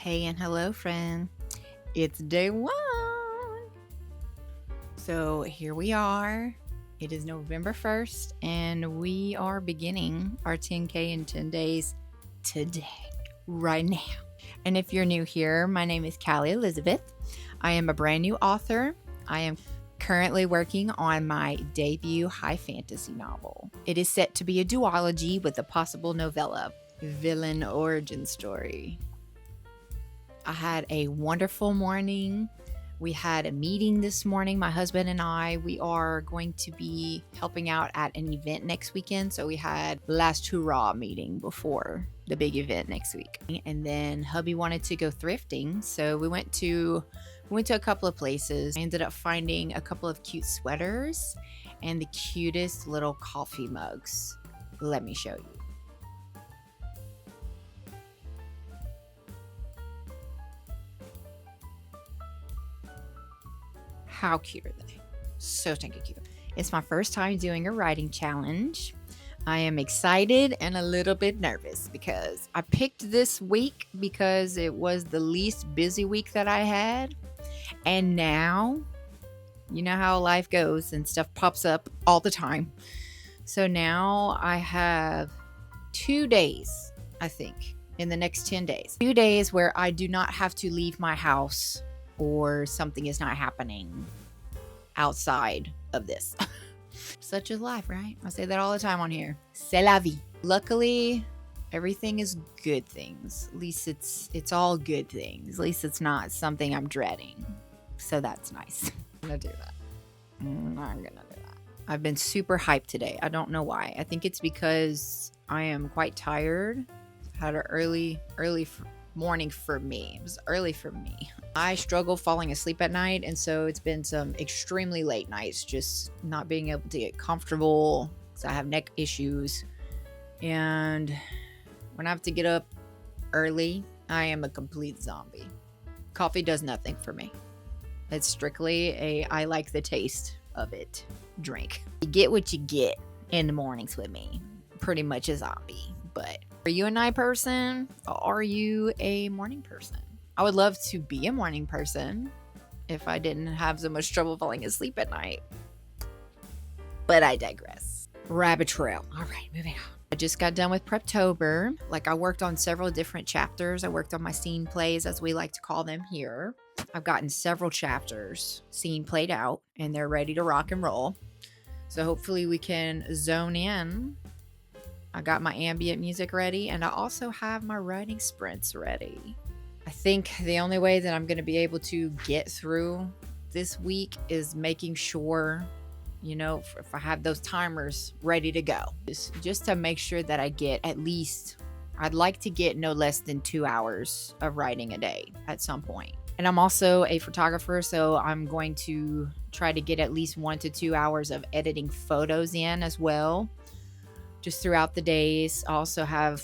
Hey and hello, friend. It's day one. So here we are. It is November 1st, and we are beginning our 10K in 10 days today, right now. And if you're new here, my name is Callie Elizabeth. I am a brand new author. I am currently working on my debut high fantasy novel. It is set to be a duology with a possible novella, villain origin story. I had a wonderful morning. We had a meeting this morning, my husband and I. We are going to be helping out at an event next weekend. So we had the last hurrah meeting before the big event next week. And then hubby wanted to go thrifting. So we went to a couple of places. I ended up finding a couple of cute sweaters and the cutest little coffee mugs. Let me show you. How cute are they? So stinking cute. It's my first time doing a writing challenge. I am excited and a little bit nervous because I picked this week because it was the least busy week that I had. And now, you know how life goes and stuff pops up all the time. So now I have 2 days, I think, in the next 10 days. 2 days where I do not have to leave my house or something is not happening outside of this. Such is life, right? I say that all the time on here. C'est la vie. Luckily, everything is good things. At least it's all good things. At least it's not something I'm dreading. So that's nice. I'm gonna do that. I'm gonna do that. I've been super hyped today. I don't know why. I think it's because I am quite tired. Had an early morning for me. It was early for me. I struggle falling asleep at night, and so it's been some extremely late nights, just not being able to get comfortable because I have neck issues. And when I have to get up early, I am a complete zombie. Coffee does nothing for me. It's strictly I like the taste of it drink. You get what you get in the mornings with me. Pretty much a zombie, but are you a night person or are you a morning person? I would love to be a morning person if I didn't have so much trouble falling asleep at night. But I digress. Rabbit trail. All right, moving on. I just got done with Preptober. I worked on several different chapters. I worked on my scene plays, as we like to call them here. I've gotten several chapters scene played out, and they're ready to rock and roll. So hopefully we can zone in. I got my ambient music ready, and I also have my writing sprints ready. I think the only way that I'm going to be able to get through this week is making sure, if I have those timers ready to go, just to make sure that I get I'd like to get no less than 2 hours of writing a day at some point. And I'm also a photographer, so I'm going to try to get at least 1 to 2 hours of editing photos in as well. Just throughout the days. I also have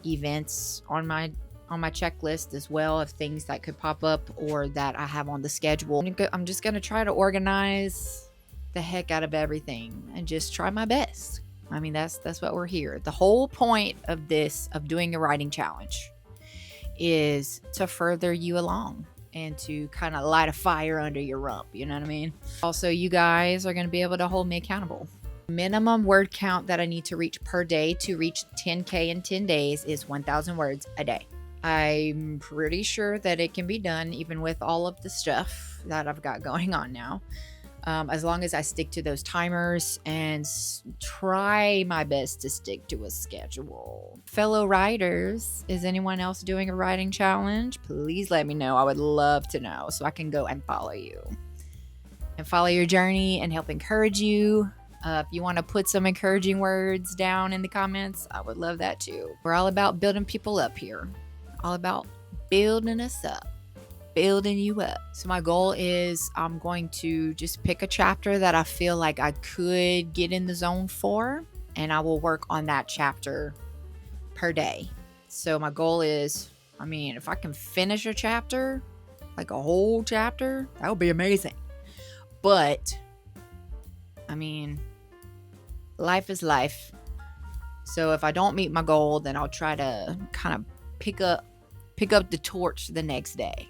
events on my checklist as well of things that could pop up or that I have on the schedule. I'm just going to try to organize the heck out of everything and just try my best. I mean, that's what we're here. The whole point of doing a writing challenge is to further you along and to kind of light a fire under your rump. You know what I mean? Also, you guys are going to be able to hold me accountable. Minimum word count that I need to reach per day to reach 10K in 10 days is 1,000 words a day. I'm pretty sure that it can be done even with all of the stuff that I've got going on now. As long as I stick to those timers and try my best to stick to a schedule. Fellow writers, is anyone else doing a writing challenge? Please let me know. I would love to know so I can go and follow you and follow your journey and help encourage you. If you want to put some encouraging words down in the comments, I would love that too. We're all about building people up here. All about building us up, building you up. So my goal is I'm going to just pick a chapter that I feel like I could get in the zone for, and I will work on that chapter per day. So my goal is, if I can finish a chapter, a whole chapter, that would be amazing. But, life is life. So if I don't meet my goal, then I'll try to kind of pick pick up the torch the next day,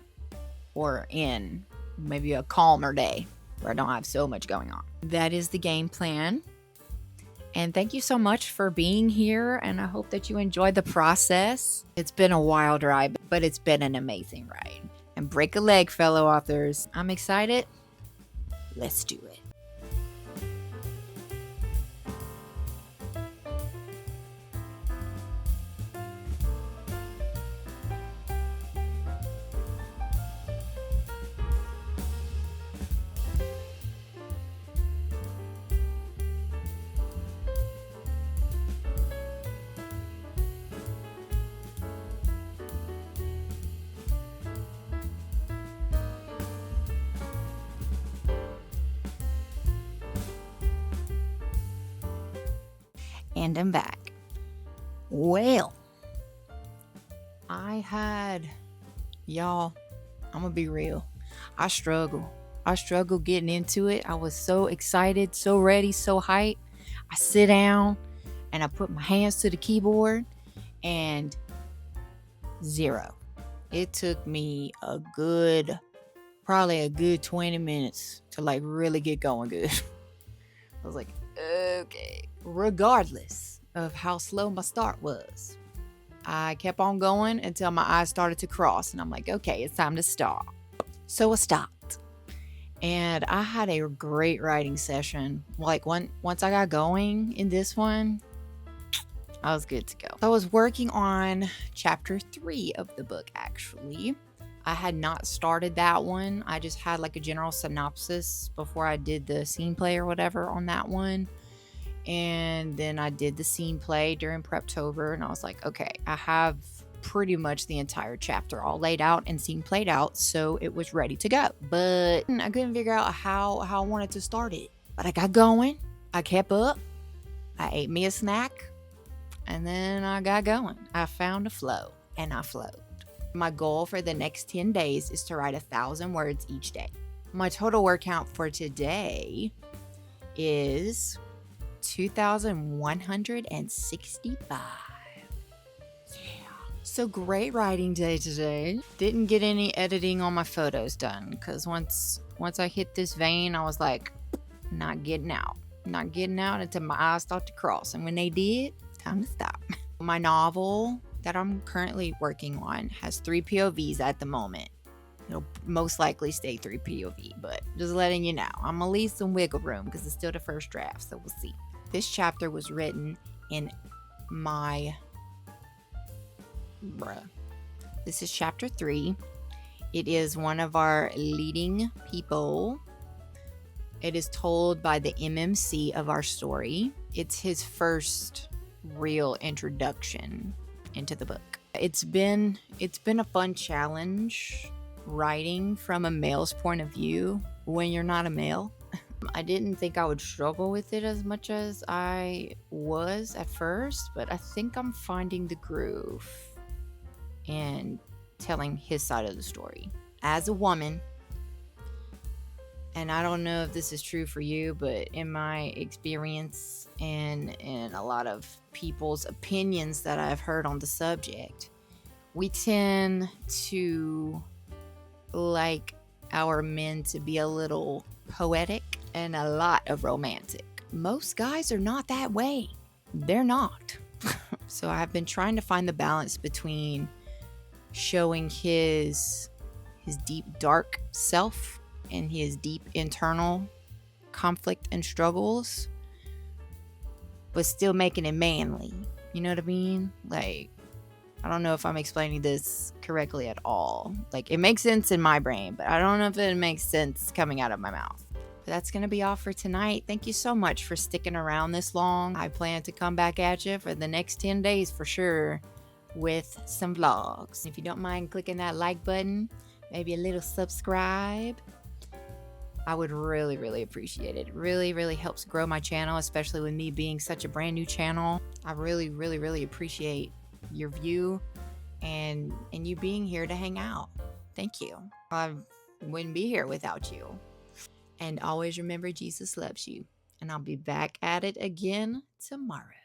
or in maybe a calmer day where I don't have so much going on. That is the game plan. And thank you so much for being here, and I hope that you enjoyed the process. It's been a wild ride, but it's been an amazing ride. And break a leg, fellow authors. I'm excited. Let's do it. And I'm back. Well, y'all, I'm gonna be real. I struggle getting into it. I was so excited, so ready, so hyped. I sit down and I put my hands to the keyboard and 0. It took me probably a good 20 minutes to like really get going good. I was like, okay. Regardless of how slow my start was, I kept on going until my eyes started to cross, and I'm like, okay, it's time to stop. So I stopped, and I had a great writing session. Like once I got going in this one, I was good to go. I was working on chapter 3 of the book, actually. I had not started that one. I just had like a general synopsis before I did the scene play or whatever on that one. And then I did the scene play during Preptober, and I was like, okay, I have pretty much the entire chapter all laid out and scene played out, so it was ready to go. But I couldn't figure out how I wanted to start it. But I got going. I kept up. I ate me a snack, and then I got going. I found a flow, and I flowed. My goal for the next 10 days is to write 1,000 words each day. My total word count for today is 2,165. Yeah. So great writing day today. Didn't get any editing on my photos done because once I hit this vein, I was like, not getting out until my eyes start to cross. And when they did, time to stop. My novel that I'm currently working on has 3 POVs at the moment. It'll most likely stay 3 POV, but just letting you know, I'm gonna leave some wiggle room because it's still the first draft, so we'll see. This chapter was written in This is chapter 3. It is one of our leading people. It is told by the MMC of our story. It's his first real introduction into the book. It's been a fun challenge writing from a male's point of view when you're not a male. I didn't think I would struggle with it as much as I was at first, but I think I'm finding the groove and telling his side of the story. As a woman, and I don't know if this is true for you, but in my experience and in a lot of people's opinions that I've heard on the subject, we tend to like our men to be a little poetic and a lot of romantic. Most guys are not that way. They're not. So I've been trying to find the balance between showing his deep, dark self and his deep internal conflict and struggles, but still making it manly. You know what I mean? Like, I don't know if I'm explaining this correctly at all. Like, it makes sense in my brain, but I don't know if it makes sense coming out of my mouth. But that's going to be all for tonight. Thank you so much for sticking around this long. I plan to come back at you for the next 10 days for sure with some vlogs. If you don't mind clicking that like button, maybe a little subscribe, I would really, really appreciate it. It really, really helps grow my channel, especially with me being such a brand new channel. I really, really, really appreciate your view and you being here to hang out. Thank you. I wouldn't be here without you. And always remember, Jesus loves you. And I'll be back at it again tomorrow.